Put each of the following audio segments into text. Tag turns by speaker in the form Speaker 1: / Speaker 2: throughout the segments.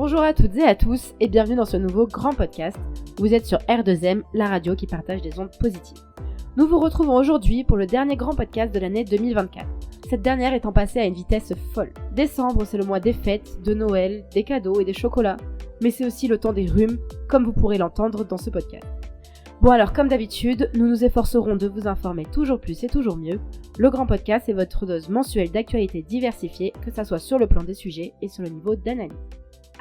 Speaker 1: Bonjour à toutes et à tous et bienvenue dans ce nouveau grand podcast. Vous êtes sur R2M, la radio qui partage des ondes positives. Nous vous retrouvons aujourd'hui pour le dernier grand podcast de l'année 2024. Cette dernière étant passée à une vitesse folle. Décembre, c'est le mois des fêtes, de Noël, des cadeaux et des chocolats. Mais c'est aussi le temps des rhumes, comme vous pourrez l'entendre dans ce podcast. Bon alors, comme d'habitude, nous nous efforcerons de vous informer toujours plus et toujours mieux. Le grand podcast est votre dose mensuelle d'actualité diversifiée, que ça soit sur le plan des sujets et sur le niveau d'analyse.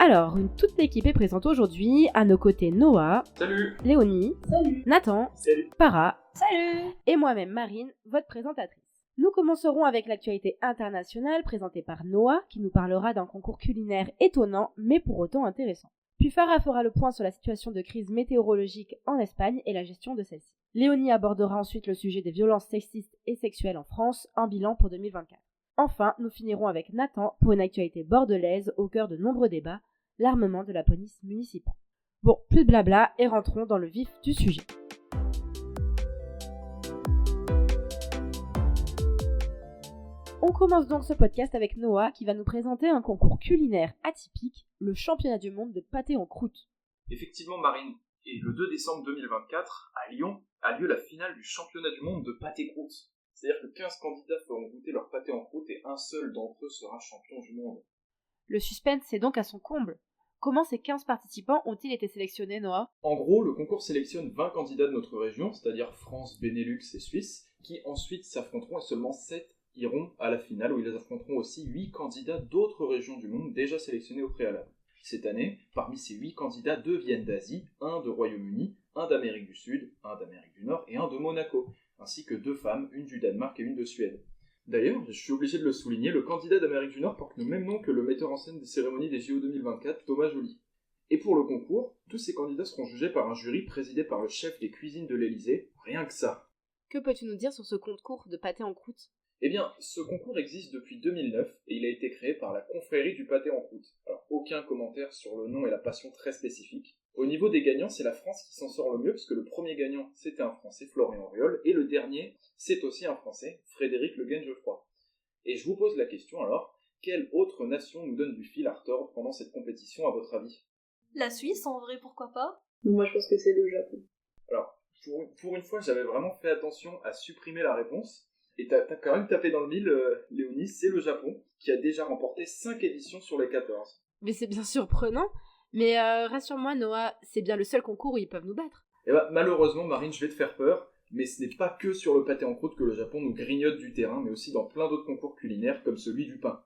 Speaker 1: Alors, toute l'équipe est présente aujourd'hui, à nos côtés Noah,
Speaker 2: Salut,
Speaker 1: Léonie,
Speaker 3: Salut.
Speaker 1: Nathan,
Speaker 2: Salut.
Speaker 1: Para,
Speaker 3: Salut.
Speaker 1: et moi-même Marine, votre présentatrice. Nous commencerons avec l'actualité internationale présentée par Noah, qui nous parlera d'un concours culinaire étonnant, mais pour autant intéressant. Puis Farah fera le point sur la situation de crise météorologique en Espagne et la gestion de celle-ci. Léonie abordera ensuite le sujet des violences sexistes et sexuelles en France, en bilan pour 2024. Enfin, nous finirons avec Nathan pour une actualité bordelaise au cœur de nombreux débats, l'armement de la police municipale. Bon, plus de blabla et rentrons dans le vif du sujet. On commence donc ce podcast avec Noah qui va nous présenter un concours culinaire atypique, le championnat du monde de pâté en croûte.
Speaker 2: Effectivement Marine, et le 2 décembre 2024, à Lyon, a lieu la finale du championnat du monde de pâté croûte. C'est-à-dire que 15 candidats feront goûter leur pâté en croûte et un seul d'entre eux sera champion du monde.
Speaker 1: Le suspense est donc à son comble. Comment ces 15 participants ont-ils été sélectionnés, Noah ?
Speaker 2: En gros, le concours sélectionne 20 candidats de notre région, c'est-à-dire France, Benelux et Suisse, qui ensuite s'affronteront et seulement 7 iront à la finale où ils affronteront aussi 8 candidats d'autres régions du monde déjà sélectionnés au préalable. Cette année, parmi ces 8 candidats, 2 viennent d'Asie, 1 de Royaume-Uni, 1 d'Amérique du Sud, 1 d'Amérique du Nord et 1 de Monaco, ainsi que 2 femmes, une du Danemark et une de Suède. D'ailleurs, je suis obligé de le souligner, le candidat d'Amérique du Nord porte le même nom que le metteur en scène des cérémonies des JO 2024, Thomas Joly. Et pour le concours, tous ces candidats seront jugés par un jury présidé par le chef des cuisines de l'Élysée, rien que ça.
Speaker 1: Que peux-tu nous dire sur ce concours de pâté en croûte ?
Speaker 2: Eh bien, ce concours existe depuis 2009 et il a été créé par la confrérie du pâté en croûte. Alors, aucun commentaire sur le nom et la passion très spécifique. Au niveau des gagnants, c'est la France qui s'en sort le mieux, parce que le premier gagnant, c'était un Français, Florian Auriol, et le dernier, c'est aussi un Français, Frédéric Le Guen-Geoffroy. Et je vous pose la question alors, quelle autre nation nous donne du fil à retordre pendant cette compétition à votre avis ?
Speaker 3: La Suisse, en vrai, pourquoi pas?
Speaker 4: Moi, je pense que c'est le Japon.
Speaker 2: Alors, pour une fois, j'avais vraiment fait attention à supprimer la réponse. Et t'as quand même tapé dans le mille, Léonie, c'est le Japon, qui a déjà remporté 5 éditions sur les 14.
Speaker 1: Mais c'est bien surprenant. Mais rassure-moi, Noah, c'est bien le seul concours où ils peuvent nous battre.
Speaker 2: Et bah, malheureusement, Marine, je vais te faire peur, mais ce n'est pas que sur le pâté en croûte que le Japon nous grignote du terrain, mais aussi dans plein d'autres concours culinaires, comme celui du pain.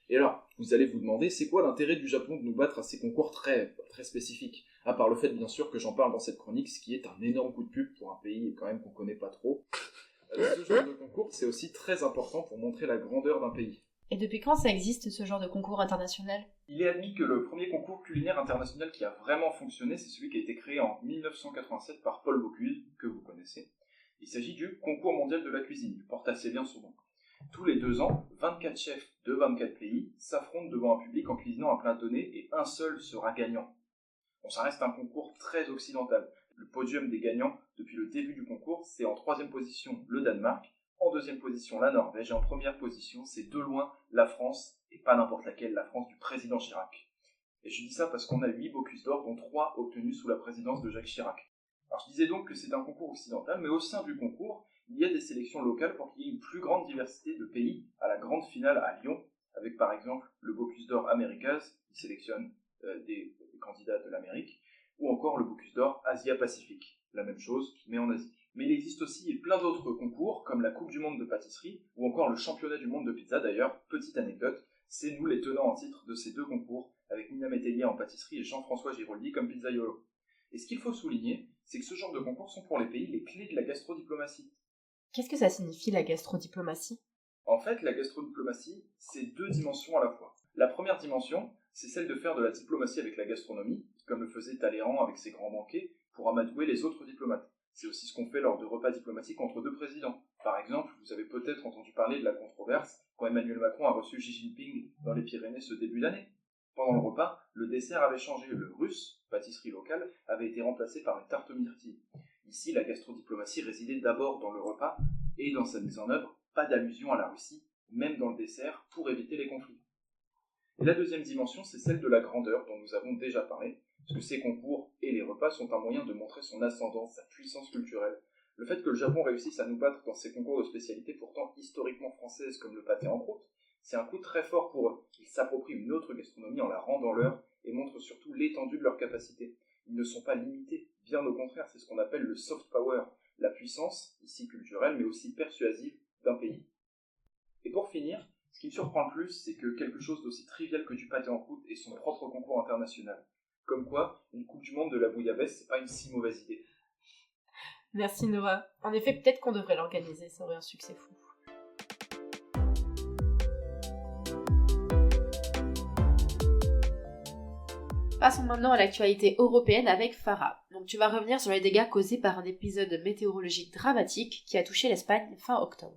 Speaker 2: Et alors, vous allez vous demander, c'est quoi l'intérêt du Japon de nous battre à ces concours très spécifiques ? À part le fait, bien sûr, que j'en parle dans cette chronique, ce qui est un énorme coup de pub pour un pays quand même qu'on connaît pas trop. Ce genre de concours, c'est aussi très important pour montrer la grandeur d'un pays.
Speaker 3: Et depuis quand ça existe, ce genre de concours international?
Speaker 2: Il est admis que le premier concours culinaire international qui a vraiment fonctionné, c'est celui qui a été créé en 1987 par Paul Bocuse, que vous connaissez. Il s'agit du concours mondial de la cuisine, il porte assez bien son nom. Tous les 2 ans, 24 chefs de 24 pays s'affrontent devant un public en cuisinant un plat donné et un seul sera gagnant. Bon, ça reste un concours très occidental. Le podium des gagnants depuis le début du concours, c'est en 3e position le Danemark, en 2e position la Norvège et en 1re position, c'est de loin la France, et pas n'importe laquelle, la France du président Chirac. Et je dis ça parce qu'on a 8 Bocuse d'Or, dont 3 obtenus sous la présidence de Jacques Chirac. Alors je disais donc que c'est un concours occidental, mais au sein du concours, il y a des sélections locales pour qu'il y ait une plus grande diversité de pays à la grande finale à Lyon, avec par exemple le Bocuse d'Or Americas, qui sélectionne des candidats de l'Amérique, ou encore le Bocuse d'Or Asia-Pacifique, la même chose, mais en Asie. Mais il existe aussi plein d'autres concours, comme la Coupe du Monde de pâtisserie, ou encore le Championnat du monde de pizza. D'ailleurs, petite anecdote, c'est nous les tenants en titre de ces 2 concours, avec Nina Métayer en pâtisserie et Jean-François Giroldi comme pizzaiolo. Et ce qu'il faut souligner, c'est que ce genre de concours sont pour les pays les clés de la gastrodiplomatie.
Speaker 1: Qu'est-ce que ça signifie, la gastrodiplomatie ?
Speaker 2: En fait, la gastrodiplomatie, c'est 2 dimensions à la fois. La première dimension, c'est celle de faire de la diplomatie avec la gastronomie, comme le faisait Talleyrand avec ses grands banquets, pour amadouer les autres diplomates. C'est aussi ce qu'on fait lors de repas diplomatiques entre 2 présidents. Par exemple, vous avez peut-être entendu parler de la controverse quand Emmanuel Macron a reçu Xi Jinping dans les Pyrénées ce début d'année. Pendant le repas, le dessert avait changé. Le russe, pâtisserie locale, avait été remplacé par une tarte myrtille. Ici, la gastrodiplomatie résidait d'abord dans le repas et dans sa mise en œuvre, pas d'allusion à la Russie, même dans le dessert, pour éviter les conflits. Et la deuxième dimension, c'est celle de la grandeur dont nous avons déjà parlé, parce que ces concours et les repas sont un moyen de montrer son ascendance, sa puissance culturelle. Le fait que le Japon réussisse à nous battre dans ces concours de spécialités pourtant historiquement françaises comme le pâté en croûte, c'est un coup très fort pour eux. Ils s'approprient une autre gastronomie en la rendant leur et montrent surtout l'étendue de leurs capacités. Ils ne sont pas limités, bien au contraire, c'est ce qu'on appelle le soft power, la puissance, ici culturelle, mais aussi persuasive d'un pays. Et pour finir, ce qui me surprend le plus, c'est que quelque chose d'aussi trivial que du pâté en croûte ait son propre concours international. Comme quoi, une Coupe du Monde de la bouillabaisse, c'est pas une si mauvaise idée.
Speaker 1: Merci Nora. En effet, peut-être qu'on devrait l'organiser, ça aurait un succès fou. Passons maintenant à l'actualité européenne avec Farah. Donc tu vas revenir sur les dégâts causés par un épisode météorologique dramatique qui a touché l'Espagne fin octobre.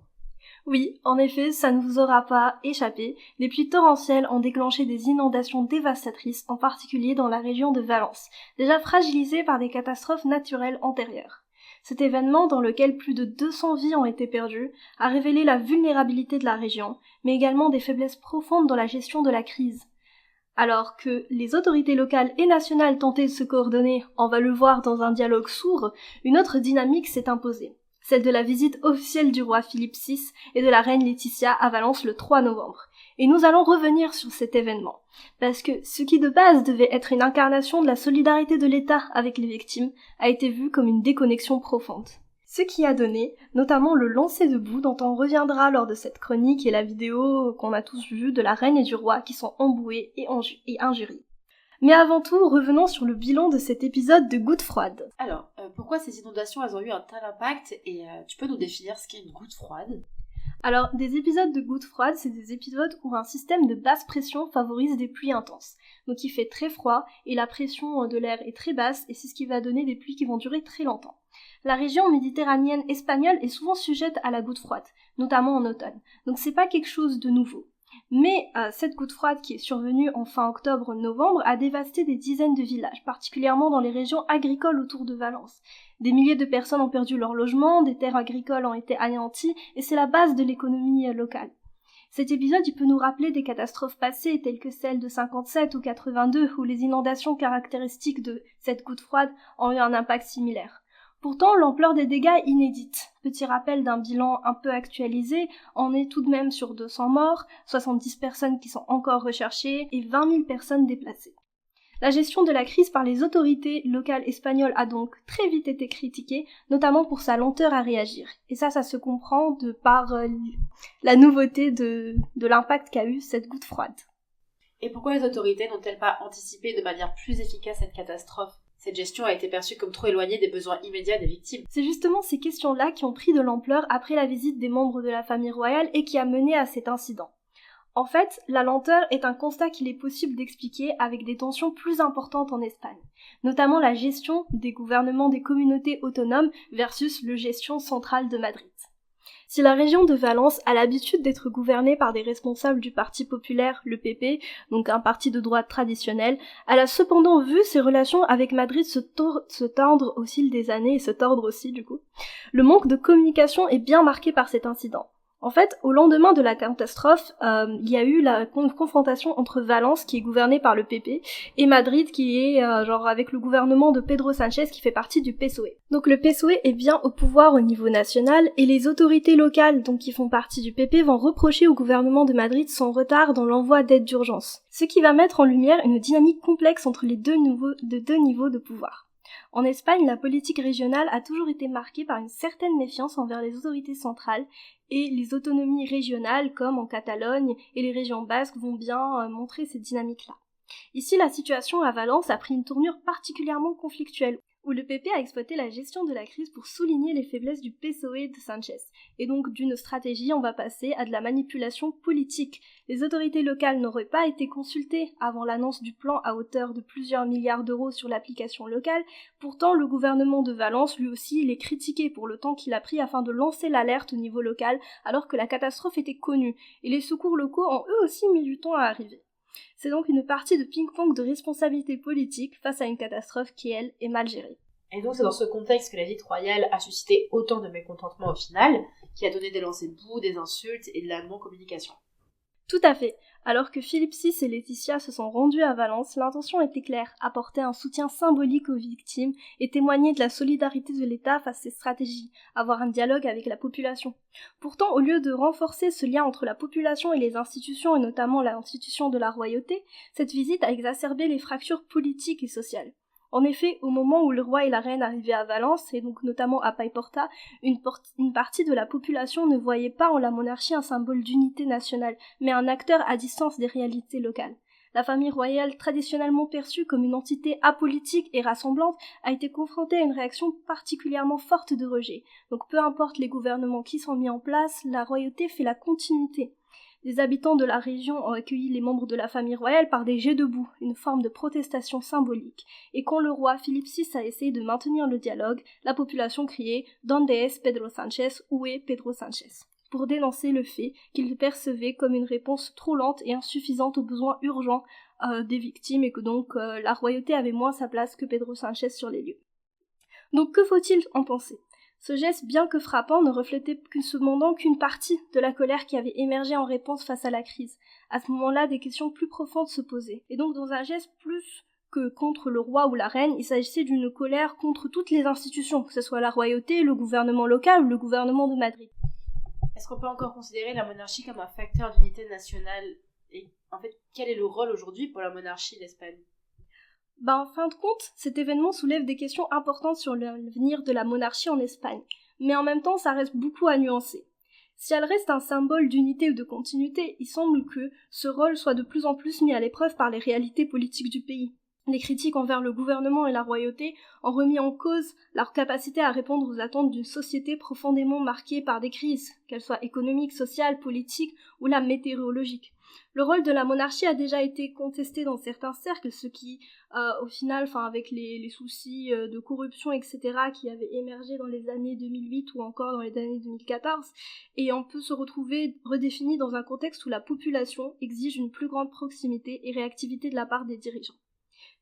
Speaker 4: Oui, en effet, ça ne vous aura pas échappé. Les pluies torrentielles ont déclenché des inondations dévastatrices, en particulier dans la région de Valence, déjà fragilisée par des catastrophes naturelles antérieures. Cet événement, dans lequel plus de 200 vies ont été perdues, a révélé la vulnérabilité de la région, mais également des faiblesses profondes dans la gestion de la crise. Alors que les autorités locales et nationales tentaient de se coordonner, on va le voir dans un dialogue sourd, une autre dynamique s'est imposée. Celle de la visite officielle du roi Philippe VI et de la reine Laetitia à Valence le 3 novembre. Et nous allons revenir sur cet événement, parce que ce qui de base devait être une incarnation de la solidarité de l'État avec les victimes a été vu comme une déconnexion profonde. Ce qui a donné, notamment le lancer debout dont on reviendra lors de cette chronique et la vidéo qu'on a tous vue de la reine et du roi qui sont emboués et injuriés. Mais avant tout, revenons sur le bilan de cet épisode de goutte froide.
Speaker 1: Alors, pourquoi ces inondations elles ont eu un tel impact et tu peux nous définir ce qu'est une goutte froide ?
Speaker 4: Alors, des épisodes de goutte froide, c'est des épisodes où un système de basse pression favorise des pluies intenses. Donc il fait très froid et la pression de l'air est très basse et c'est ce qui va donner des pluies qui vont durer très longtemps. La région méditerranéenne espagnole est souvent sujette à la goutte froide, notamment en automne. Donc c'est pas quelque chose de nouveau. Mais cette goutte froide qui est survenue en fin octobre-novembre a dévasté des dizaines de villages, particulièrement dans les régions agricoles autour de Valence. Des milliers de personnes ont perdu leur logement, des terres agricoles ont été anéanties, et c'est la base de l'économie locale. Cet épisode, il peut nous rappeler des catastrophes passées, telles que celles de 57 ou 82, où les inondations caractéristiques de cette goutte froide ont eu un impact similaire. Pourtant, l'ampleur des dégâts est inédite. Petit rappel d'un bilan un peu actualisé, on est tout de même sur 200 morts, 70 personnes qui sont encore recherchées et 20 000 personnes déplacées. La gestion de la crise par les autorités locales espagnoles a donc très vite été critiquée, notamment pour sa lenteur à réagir. Et ça se comprend de par la nouveauté de l'impact qu'a eu cette goutte froide.
Speaker 1: Et pourquoi les autorités n'ont-elles pas anticipé de manière plus efficace cette catastrophe ? Cette gestion a été perçue comme trop éloignée des besoins immédiats des victimes.
Speaker 4: C'est justement ces questions-là qui ont pris de l'ampleur après la visite des membres de la famille royale et qui a mené à cet incident. En fait, la lenteur est un constat qu'il est possible d'expliquer avec des tensions plus importantes en Espagne, notamment la gestion des gouvernements des communautés autonomes versus la gestion centrale de Madrid. Si la région de Valence a l'habitude d'être gouvernée par des responsables du Parti populaire, le PP, donc un parti de droite traditionnel, elle a cependant vu ses relations avec Madrid se tordre au fil des années et se tordre aussi du coup. Le manque de communication est bien marqué par cet incident. En fait, au lendemain de la catastrophe, il y a eu la confrontation entre Valence, qui est gouvernée par le PP, et Madrid, qui est avec le gouvernement de Pedro Sánchez, qui fait partie du PSOE. Donc le PSOE est bien au pouvoir au niveau national, et les autorités locales, donc qui font partie du PP, vont reprocher au gouvernement de Madrid son retard dans l'envoi d'aides d'urgence. Ce qui va mettre en lumière une dynamique complexe entre les deux niveaux de pouvoir. En Espagne, la politique régionale a toujours été marquée par une certaine méfiance envers les autorités centrales et les autonomies régionales comme en Catalogne et les régions basques vont bien montrer cette dynamique-là. Ici, la situation à Valence a pris une tournure particulièrement conflictuelle où le PP a exploité la gestion de la crise pour souligner les faiblesses du PSOE de Sánchez. Et donc d'une stratégie, on va passer à de la manipulation politique. Les autorités locales n'auraient pas été consultées avant l'annonce du plan à hauteur de plusieurs milliards d'euros sur l'application locale. Pourtant, le gouvernement de Valence, lui aussi, il est critiqué pour le temps qu'il a pris afin de lancer l'alerte au niveau local, alors que la catastrophe était connue. Et les secours locaux ont eux aussi mis du temps à arriver. C'est donc une partie de ping-pong de responsabilité politique face à une catastrophe qui, elle, est mal gérée.
Speaker 1: Et donc c'est dans ce contexte que la visite royale a suscité autant de mécontentement au final, qui a donné des lancers de boue, des insultes et de la non-communication.
Speaker 4: Tout à fait. Alors que Philippe VI et Laetitia se sont rendus à Valence, l'intention était claire, apporter un soutien symbolique aux victimes et témoigner de la solidarité de l'État face à ces stratégies, avoir un dialogue avec la population. Pourtant, au lieu de renforcer ce lien entre la population et les institutions, et notamment l'institution de la royauté, cette visite a exacerbé les fractures politiques et sociales. En effet, au moment où le roi et la reine arrivaient à Valence, et donc notamment à Paiporta, une partie de la population ne voyait pas en la monarchie un symbole d'unité nationale, mais un acteur à distance des réalités locales. La famille royale, traditionnellement perçue comme une entité apolitique et rassemblante, a été confrontée à une réaction particulièrement forte de rejet. Donc peu importe les gouvernements qui sont mis en place, la royauté fait la continuité. Les habitants de la région ont accueilli les membres de la famille royale par des jets de boue, une forme de protestation symbolique. Et quand le roi Philippe VI a essayé de maintenir le dialogue, la population criait « Donde es Pedro Sánchez » où est Pedro Sánchez pour dénoncer le fait qu'ils percevaient comme une réponse trop lente et insuffisante aux besoins urgents des victimes et que donc la royauté avait moins sa place que Pedro Sánchez sur les lieux. Donc que faut-il en penser ? Ce geste, bien que frappant, ne reflétait cependant qu'une partie de la colère qui avait émergé en réponse face à la crise. À ce moment-là, des questions plus profondes se posaient. Et donc, dans un geste plus que contre le roi ou la reine, il s'agissait d'une colère contre toutes les institutions, que ce soit la royauté, le gouvernement local ou le gouvernement de Madrid.
Speaker 1: Est-ce qu'on peut encore considérer la monarchie comme un facteur d'unité nationale ? Et en fait, quel est le rôle aujourd'hui pour la monarchie d'Espagne ?
Speaker 4: En fin de compte, cet événement soulève des questions importantes sur l'avenir de la monarchie en Espagne, mais en même temps ça reste beaucoup à nuancer. Si elle reste un symbole d'unité ou de continuité, il semble que ce rôle soit de plus en plus mis à l'épreuve par les réalités politiques du pays. Les critiques envers le gouvernement et la royauté ont remis en cause leur capacité à répondre aux attentes d'une société profondément marquée par des crises, qu'elles soient économiques, sociales, politiques ou la météorologique. Le rôle de la monarchie a déjà été contesté dans certains cercles, ce qui, au final, avec les soucis de corruption, etc., qui avaient émergé dans les années 2008 ou encore dans les années 2014, et on peut se retrouver redéfini dans un contexte où la population exige une plus grande proximité et réactivité de la part des dirigeants.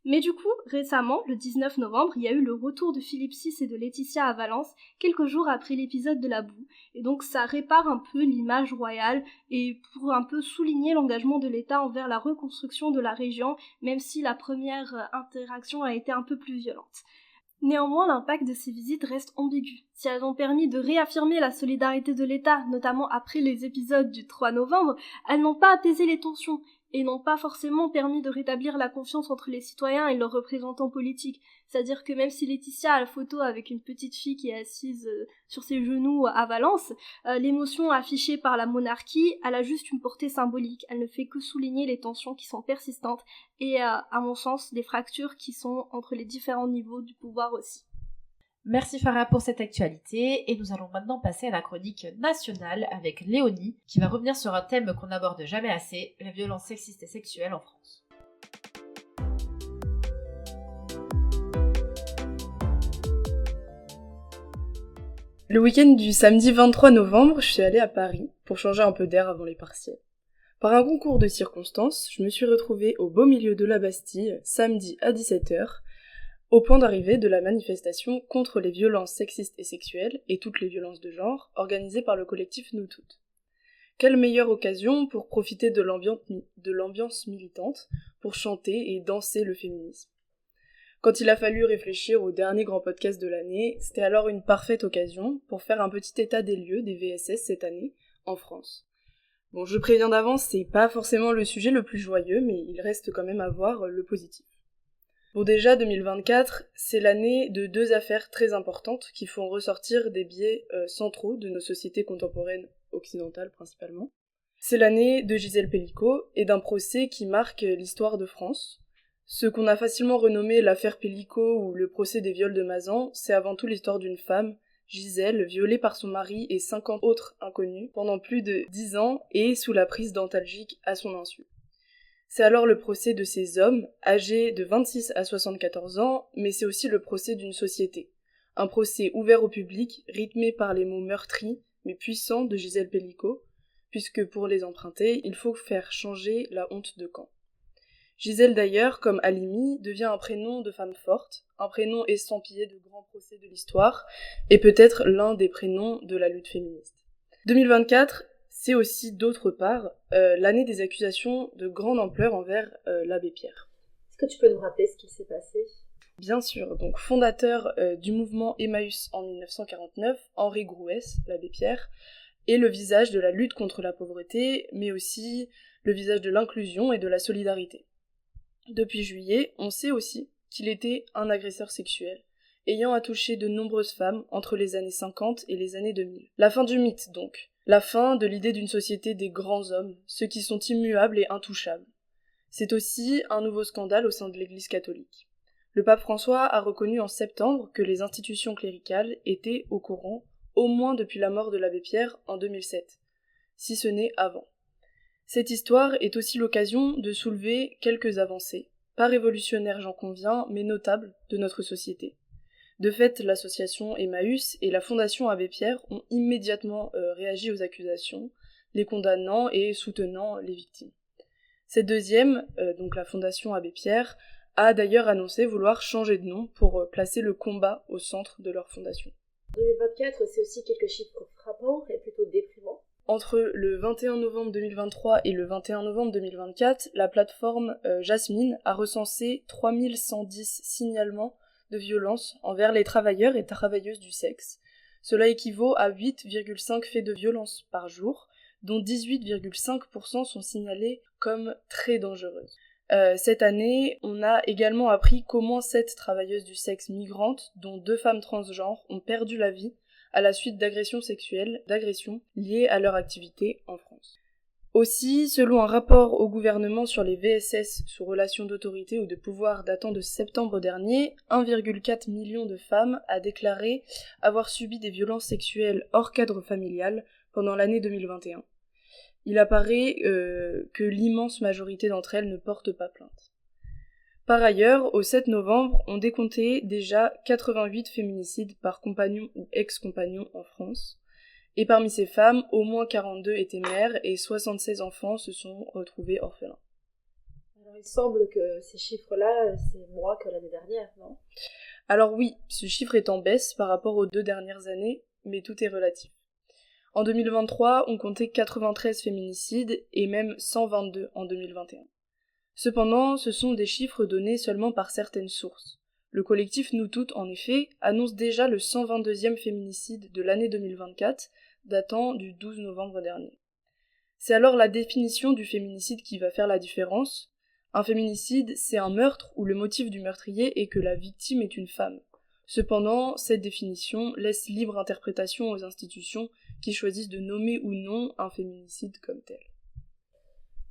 Speaker 4: Mais du coup, récemment, le 19 novembre, il y a eu le retour de Philippe VI et de Laetitia à Valence, quelques jours après l'épisode de la boue, et donc ça répare un peu l'image royale, et pour un peu souligner l'engagement de l'État envers la reconstruction de la région, même si la première interaction a été un peu plus violente. Néanmoins, l'impact de ces visites reste ambigu. Si elles ont permis de réaffirmer la solidarité de l'État, notamment après les épisodes du 3 novembre, elles n'ont pas apaisé les tensions, et n'ont pas forcément permis de rétablir la confiance entre les citoyens et leurs représentants politiques. C'est-à-dire que même si Laetitia a la photo avec une petite fille qui est assise sur ses genoux à Valence, l'émotion affichée par la monarchie, elle a juste une portée symbolique. Elle ne fait que souligner les tensions qui sont persistantes et, à mon sens, des fractures qui sont entre les différents niveaux du pouvoir aussi.
Speaker 1: Merci Farah pour cette actualité et nous allons maintenant passer à la chronique nationale avec Léonie qui va revenir sur un thème qu'on n'aborde jamais assez, la violence sexiste et sexuelle en France.
Speaker 5: Le week-end du samedi 23 novembre, je suis allée à Paris pour changer un peu d'air avant les partiels. Par un concours de circonstances, je me suis retrouvée au beau milieu de la Bastille, samedi à 17h, au point d'arrivée de la manifestation contre les violences sexistes et sexuelles et toutes les violences de genre organisée par le collectif Nous Toutes. Quelle meilleure occasion pour profiter de l'ambiance militante, pour chanter et danser le féminisme. Quand il a fallu réfléchir au dernier grand podcast de l'année, c'était alors une parfaite occasion pour faire un petit état des lieux des VSS cette année en France. Bon, je préviens d'avance, c'est pas forcément le sujet le plus joyeux, mais il reste quand même à voir le positif. Bon, déjà, 2024, c'est l'année de deux affaires très importantes qui font ressortir des biais centraux de nos sociétés contemporaines occidentales principalement. C'est l'année de Gisèle Pelicot et d'un procès qui marque l'histoire de France. Ce qu'on a facilement renommé l'affaire Pelicot ou le procès des viols de Mazan, c'est avant tout l'histoire d'une femme, Gisèle, violée par son mari et 50 autres inconnus pendant plus de 10 ans et sous la prise d'antalgiques à son insu. C'est alors le procès de ces hommes, âgés de 26 à 74 ans, mais c'est aussi le procès d'une société. Un procès ouvert au public, rythmé par les mots meurtris, mais puissants de Gisèle Pelicot, puisque pour les emprunter, il faut faire changer la honte de camp. Gisèle d'ailleurs, comme Halimi, devient un prénom de femme forte, un prénom estampillé de grands procès de l'histoire, et peut-être l'un des prénoms de la lutte féministe. 2024, C'est aussi, d'autre part, l'année des accusations de grande ampleur envers l'abbé Pierre.
Speaker 1: Est-ce que tu peux nous rappeler ce qui s'est passé ?
Speaker 5: Bien sûr, donc fondateur du mouvement Emmaüs en 1949, Henri Grouès, l'abbé Pierre, est le visage de la lutte contre la pauvreté, mais aussi le visage de l'inclusion et de la solidarité. Depuis juillet, on sait aussi qu'il était un agresseur sexuel, ayant attouché de nombreuses femmes entre les années 50 et les années 2000. La fin du mythe, donc. La fin de l'idée d'une société des grands hommes, ceux qui sont immuables et intouchables. C'est aussi un nouveau scandale au sein de l'Église catholique. Le pape François a reconnu en septembre que les institutions cléricales étaient au courant, au moins depuis la mort de l'abbé Pierre en 2007, si ce n'est avant. Cette histoire est aussi l'occasion de soulever quelques avancées, pas révolutionnaires j'en conviens, mais notables de notre société. De fait, l'association Emmaüs et la fondation Abbé Pierre ont immédiatement réagi aux accusations, les condamnant et soutenant les victimes. Cette deuxième, donc la fondation Abbé Pierre, a d'ailleurs annoncé vouloir changer de nom pour placer le combat au centre de leur fondation.
Speaker 1: 2024, c'est aussi quelques chiffres frappants et plutôt déprimants.
Speaker 5: Entre le 21 novembre 2023 et le 21 novembre 2024, la plateforme Jasmine a recensé 3110 signalements de violence envers les travailleurs et travailleuses du sexe. Cela équivaut à 8,5 faits de violence par jour, dont 18,5% sont signalés comme très dangereuses. Cette année, on a également appris qu'au moins 7 travailleuses du sexe migrantes, dont 2 femmes transgenres, ont perdu la vie à la suite d'agressions liées à leur activité en France. Aussi, selon un rapport au gouvernement sur les VSS sous relation d'autorité ou de pouvoir datant de septembre dernier, 1,4 million de femmes a déclaré avoir subi des violences sexuelles hors cadre familial pendant l'année 2021. Il apparaît que l'immense majorité d'entre elles ne portent pas plainte. Par ailleurs, au 7 novembre, on décomptait déjà 88 féminicides par compagnon ou ex-compagnon en France. Et parmi ces femmes, au moins 42 étaient mères et 76 enfants se sont retrouvés orphelins.
Speaker 1: Alors il semble que ces chiffres-là, c'est moins que l'année dernière, non ?
Speaker 5: Alors oui, ce chiffre est en baisse par rapport aux 2 dernières années, mais tout est relatif. En 2023, on comptait 93 féminicides et même 122 en 2021. Cependant, ce sont des chiffres donnés seulement par certaines sources. Le collectif Nous Toutes, en effet, annonce déjà le 122e féminicide de l'année 2024, datant du 12 novembre dernier. C'est alors la définition du féminicide qui va faire la différence. Un féminicide, c'est un meurtre où le motif du meurtrier est que la victime est une femme. Cependant, cette définition laisse libre interprétation aux institutions qui choisissent de nommer ou non un féminicide comme tel.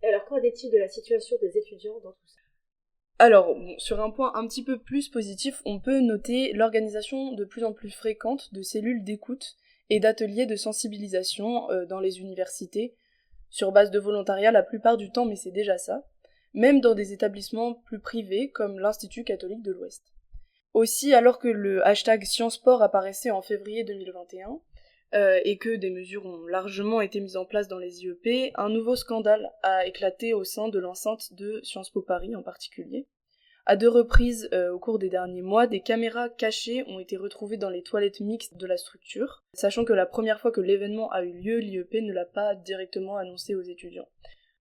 Speaker 1: Et alors, qu'en est-il de la situation des étudiants dans tout ça ?
Speaker 5: Alors, sur un point un petit peu plus positif, on peut noter l'organisation de plus en plus fréquente de cellules d'écoute et d'ateliers de sensibilisation dans les universités, sur base de volontariat la plupart du temps, mais c'est déjà ça, même dans des établissements plus privés comme l'Institut catholique de l'Ouest. Aussi, alors que le hashtag ScienceSport apparaissait en février 2021, et que des mesures ont largement été mises en place dans les IEP, un nouveau scandale a éclaté au sein de l'enceinte de Sciences Po Paris en particulier. À 2 reprises au cours des derniers mois, des caméras cachées ont été retrouvées dans les toilettes mixtes de la structure, sachant que la première fois que l'événement a eu lieu, l'IEP ne l'a pas directement annoncé aux étudiants.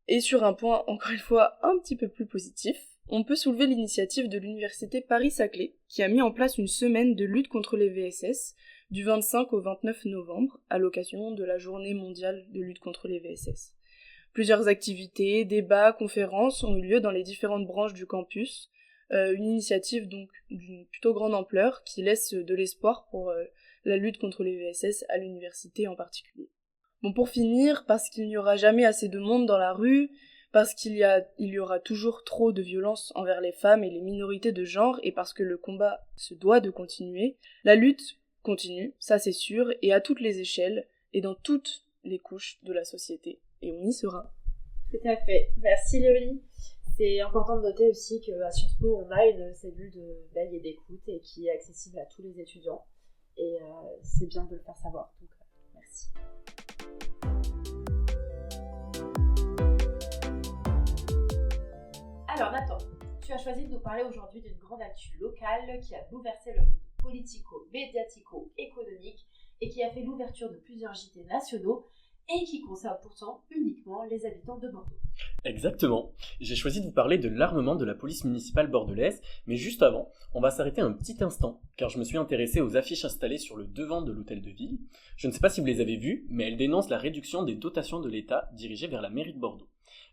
Speaker 5: Et sur un point, encore une fois, un petit peu plus positif, on peut soulever l'initiative de l'université Paris-Saclay, qui a mis en place une semaine de lutte contre les VSS, du 25 au 29 novembre, à l'occasion de la journée mondiale de lutte contre les VSS. Plusieurs activités, débats, conférences ont eu lieu dans les différentes branches du campus, une initiative donc d'une plutôt grande ampleur qui laisse de l'espoir pour la lutte contre les VSS à l'université en particulier. Bon, pour finir, parce qu'il n'y aura jamais assez de monde dans la rue, parce qu'il y aura toujours trop de violence envers les femmes et les minorités de genre, et parce que le combat se doit de continuer, la lutte continue, ça c'est sûr, et à toutes les échelles, et dans toutes les couches de la société. Et on y sera.
Speaker 1: Tout à fait. Merci Léonie. C'est important de noter aussi qu'à Sciences Po, on a une cellule de veille et d'écoute et qui est accessible à tous les étudiants. Et c'est bien de le faire savoir. Donc, merci. Alors Nathan, tu as choisi de nous parler aujourd'hui d'une grande actu locale qui a bouleversé le monde politico-médiatico-économique et qui a fait l'ouverture de plusieurs JT nationaux et qui concerne pourtant uniquement les habitants de Bordeaux.
Speaker 6: Exactement. J'ai choisi de vous parler de l'armement de la police municipale bordelaise, mais juste avant, on va s'arrêter un petit instant, car je me suis intéressé aux affiches installées sur le devant de l'hôtel de ville. Je ne sais pas si vous les avez vues, mais elles dénoncent la réduction des dotations de l'État dirigées vers la mairie de Bordeaux.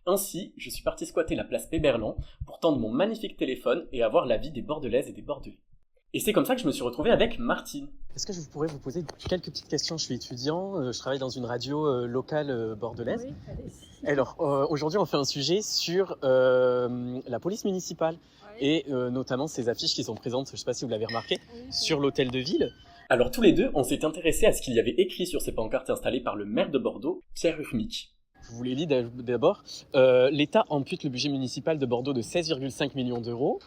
Speaker 6: Ainsi, je suis parti squatter la place Péberlan pour tendre mon magnifique téléphone et avoir l'avis des Bordelaises et des Bordelais. Et c'est comme ça que je me suis retrouvé avec Martine.
Speaker 7: Est-ce que je pourrais vous poser quelques petites questions? Je suis étudiant, je travaille dans une radio locale bordelaise. Oui, allez-y. Alors, aujourd'hui, on fait un sujet sur la police municipale et notamment ces affiches qui sont présentes, je ne sais pas si vous l'avez remarqué, sur l'hôtel de ville.
Speaker 6: Alors tous les deux, on s'est intéressé à ce qu'il y avait écrit sur ces pancartes installées par le maire de Bordeaux, Pierre Urmic.
Speaker 7: Je vous les lis d'abord. L'État ampute le budget municipal de Bordeaux de 16,5 millions d'euros.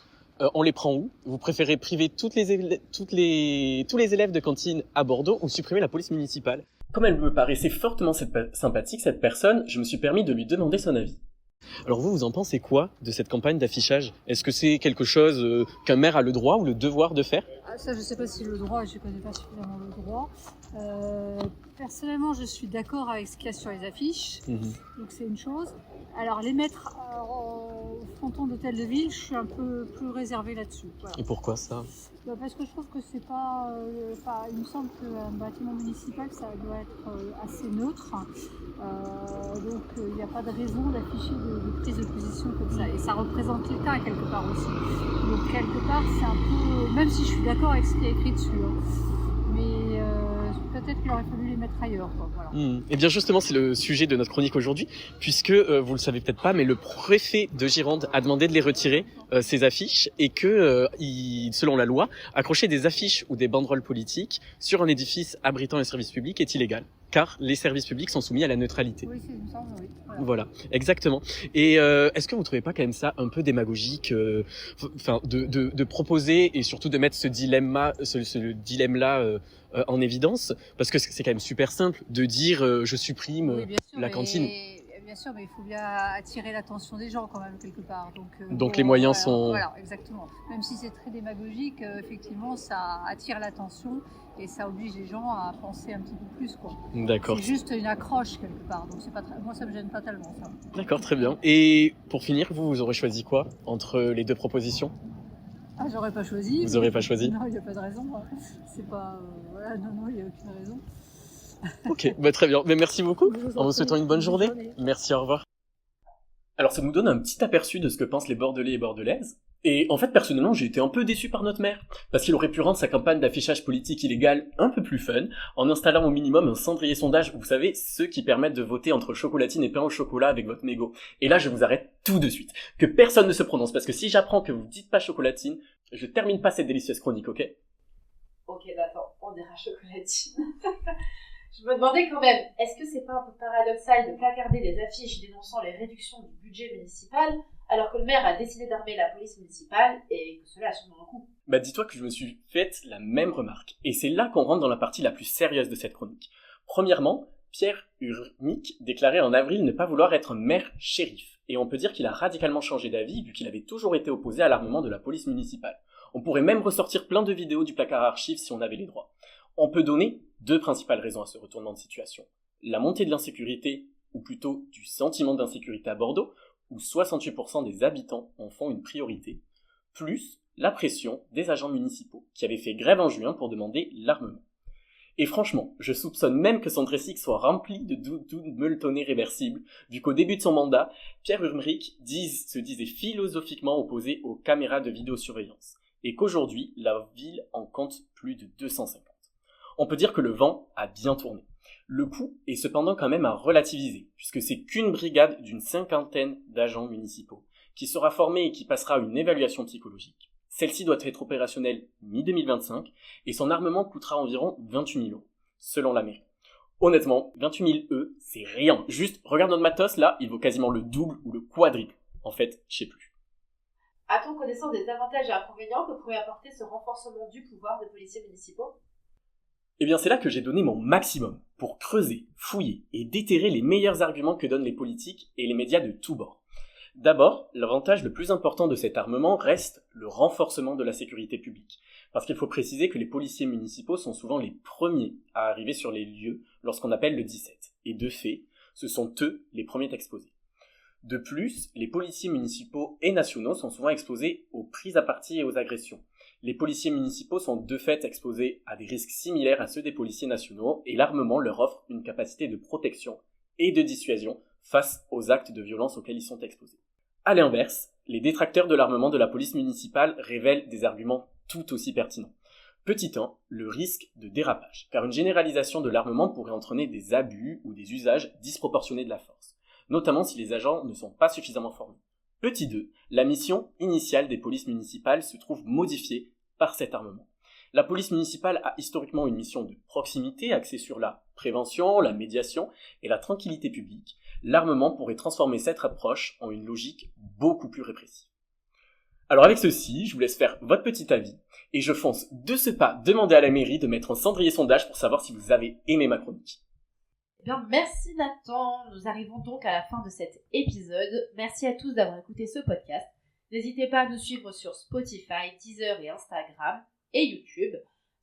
Speaker 7: On les prend où? Vous préférez priver tous les élèves de cantine à Bordeaux ou supprimer la police municipale?
Speaker 6: Comme elle me paraissait fortement sympathique, cette personne, je me suis permis de lui demander son avis.
Speaker 7: Alors vous en pensez quoi de cette campagne d'affichage? Est-ce que c'est quelque chose qu'un maire a le droit ou le devoir de faire?
Speaker 8: Ça, je ne sais pas si le droit, je ne connais pas suffisamment le droit. Personnellement, je suis d'accord avec ce qu'il y a sur les affiches, donc c'est une chose. Alors les mettre au fronton d'hôtel de ville, je suis un peu plus réservée là-dessus. Voilà.
Speaker 7: Et pourquoi ça?
Speaker 8: Parce que je trouve que c'est pas... il me semble qu'un bâtiment municipal, ça doit être assez neutre. Donc il n'y a pas de raison d'afficher des prises de position comme ça. Et ça représente l'État quelque part aussi. Donc quelque part, c'est un peu... Même si je suis d'accord avec ce qui est écrit dessus. Mais peut-être qu'il aurait fallu les mettre ailleurs. Voilà.
Speaker 7: Et bien justement, c'est le sujet de notre chronique aujourd'hui, puisque, vous le savez peut-être pas, mais le préfet de Gironde a demandé de les retirer, ces affiches, et que, selon la loi, accrocher des affiches ou des banderoles politiques sur un édifice abritant un service public est illégal, car les services publics sont soumis à la neutralité.
Speaker 8: Oui, c'est une sorte, oui.
Speaker 7: Voilà, exactement. Et est-ce que vous trouvez pas quand même ça un peu démagogique, de proposer et surtout de mettre ce dilemme-là en évidence, parce que c'est quand même super simple de dire je supprime la cantine.
Speaker 8: Bien sûr, mais il faut bien attirer l'attention des gens quand même quelque part.
Speaker 7: Donc les moyens sont...
Speaker 8: Voilà, exactement. Même si c'est très démagogique, effectivement, ça attire l'attention et ça oblige les gens à penser un petit peu plus, quoi.
Speaker 7: D'accord.
Speaker 8: C'est juste une accroche quelque part, donc c'est pas moi ça me gêne pas tellement ça.
Speaker 7: D'accord, très bien. Et pour finir, vous aurez choisi quoi entre les deux propositions?
Speaker 8: Ah, j'aurais pas choisi.
Speaker 7: Vous aurez pas choisi?
Speaker 8: Non, il n'y a pas de raison. C'est pas... voilà, non, il n'y a aucune raison.
Speaker 7: Ok, très bien. Mais merci beaucoup. En vous souhaitant une bonne journée. Merci, au revoir.
Speaker 6: Alors ça nous donne un petit aperçu de ce que pensent les Bordelais et Bordelaises. Et en fait, personnellement, j'ai été un peu déçu par notre maire, parce qu'il aurait pu rendre sa campagne d'affichage politique illégal un peu plus fun, en installant au minimum un cendrier sondage, vous savez, ceux qui permettent de voter entre chocolatine et pain au chocolat avec votre mégot. Et là, je vous arrête tout de suite. Que personne ne se prononce, parce que si j'apprends que vous dites pas chocolatine, je termine pas cette délicieuse chronique, ok?
Speaker 1: Ok, d'accord, on dira chocolatine. Je me demandais quand même, est-ce que c'est pas un peu paradoxal de placarder des affiches dénonçant les réductions du budget municipal alors que le maire a décidé d'armer la police municipale et que cela a sûrement un coût?
Speaker 6: Bah dis-toi que je me suis faite la même remarque, et c'est là qu'on rentre dans la partie la plus sérieuse de cette chronique. Premièrement, Pierre Urmic déclarait en avril ne pas vouloir être maire shérif, et on peut dire qu'il a radicalement changé d'avis vu qu'il avait toujours été opposé à l'armement de la police municipale. On pourrait même ressortir plein de vidéos du placard archive si on avait les droits. On peut donner deux principales raisons à ce retournement de situation. La montée de l'insécurité, ou plutôt du sentiment d'insécurité à Bordeaux, où 68% des habitants en font une priorité, plus la pression des agents municipaux, qui avaient fait grève en juin pour demander l'armement. Et franchement, je soupçonne même que son dressing soit rempli de doudous meultonnés réversibles, vu qu'au début de son mandat, Pierre Urmic se disait philosophiquement opposé aux caméras de vidéosurveillance, et qu'aujourd'hui, la ville en compte plus de 250. On peut dire que le vent a bien tourné. Le coût est cependant quand même à relativiser, puisque c'est qu'une brigade d'une 50aine d'agents municipaux, qui sera formée et qui passera une évaluation psychologique. Celle-ci doit être opérationnelle mi-2025, et son armement coûtera environ 28 000 €, selon la mairie. Honnêtement, 28 000 €, c'est rien. Juste, regarde notre matos, là, il vaut quasiment le double ou le quadruple. En fait, je sais plus.
Speaker 1: A-t-on connaissance des avantages et inconvénients que pourrait apporter ce renforcement du pouvoir des policiers municipaux?
Speaker 6: Eh bien c'est là que j'ai donné mon maximum pour creuser, fouiller et déterrer les meilleurs arguments que donnent les politiques et les médias de tous bords. D'abord, l'avantage le plus important de cet armement reste le renforcement de la sécurité publique, parce qu'il faut préciser que les policiers municipaux sont souvent les premiers à arriver sur les lieux lorsqu'on appelle le 17. Et de fait, ce sont eux les premiers exposés. De plus, les policiers municipaux et nationaux sont souvent exposés aux prises à partie et aux agressions. Les policiers municipaux sont de fait exposés à des risques similaires à ceux des policiers nationaux et l'armement leur offre une capacité de protection et de dissuasion face aux actes de violence auxquels ils sont exposés. À l'inverse, les détracteurs de l'armement de la police municipale révèlent des arguments tout aussi pertinents. Petit 1, le risque de dérapage, car une généralisation de l'armement pourrait entraîner des abus ou des usages disproportionnés de la force, notamment si les agents ne sont pas suffisamment formés. Petit 2, la mission initiale des polices municipales se trouve modifiée par cet armement. La police municipale a historiquement une mission de proximité axée sur la prévention, la médiation et la tranquillité publique. L'armement pourrait transformer cette approche en une logique beaucoup plus répressive. Alors avec ceci, je vous laisse faire votre petit avis et je fonce de ce pas demander à la mairie de mettre un cendrier sondage pour savoir si vous avez aimé ma chronique.
Speaker 1: Eh bien, merci Nathan. Nous arrivons donc à la fin de cet épisode. Merci à tous d'avoir écouté ce podcast. N'hésitez pas à nous suivre sur Spotify, Deezer et Instagram et YouTube,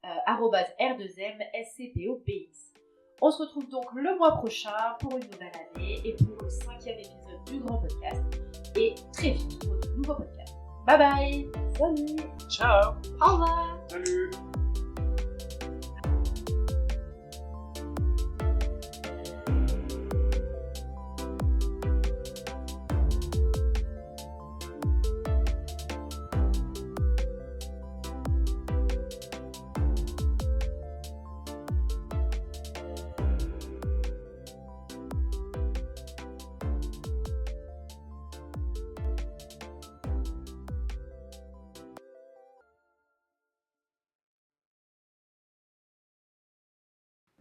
Speaker 1: @R2MSCPOPX. On se retrouve donc le mois prochain pour une nouvelle année et pour le 5e épisode du grand podcast. Et très vite pour de nouveaux podcasts. Bye bye. Salut.
Speaker 6: Ciao.
Speaker 3: Au revoir.
Speaker 2: Salut.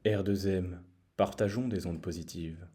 Speaker 9: R2M, partageons des ondes positives.